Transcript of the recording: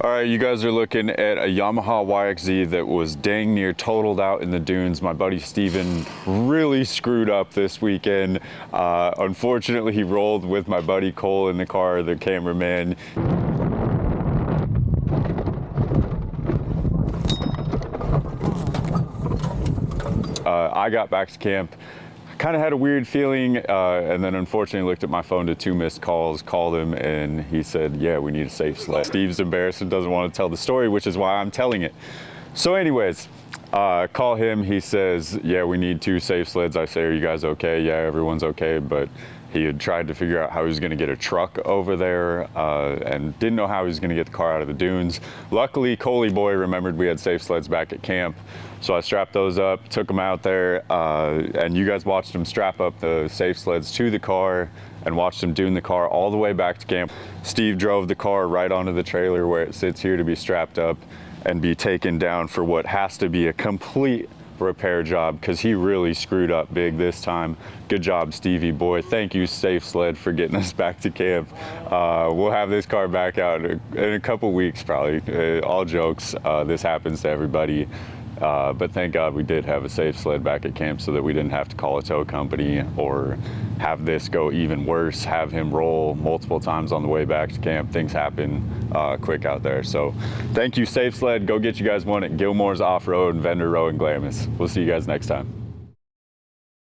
All right, you guys are looking at a Yamaha YXZ that was dang near totaled out in the dunes. My buddy Steven really screwed up this weekend. Unfortunately, he rolled with my buddy Cole in the car, the cameraman. I got back to camp. Kind of had a weird feeling, and then unfortunately looked at my phone to 2 missed calls, called him, and he said, yeah, we need a safe sled. Steve's embarrassed and doesn't want to tell the story, which is why I'm telling it. So anyways, call him, he says, yeah, we need 2 safe sleds. I say, are you guys okay? Yeah, everyone's okay, but he had tried to figure out how he was going to get a truck over there and didn't know how he was going to get the car out of the dunes. Luckily, Coley boy remembered we had safe sleds back at camp. So I strapped those up, took them out there, and you guys watched him strap up the safe sleds to the car and watched him dune the car all the way back to camp. Steve drove the car right onto the trailer where it sits here to be strapped up and be taken down for what has to be a complete repair job, because he really screwed up big this time. Good job, Stevie boy. Thank you, Safe Sled, for getting us back to camp. We'll have this car back out in a couple weeks probably. All jokes, this happens to everybody. But thank God we did have a safe sled back at camp so that we didn't have to call a tow company or have this go even worse, have him roll multiple times on the way back to camp. Things happen quick out there. So thank you, Safe Sled. Go get you guys one at Gilmore's Off-Road, Vendor Row, and Glamis. We'll see you guys next time.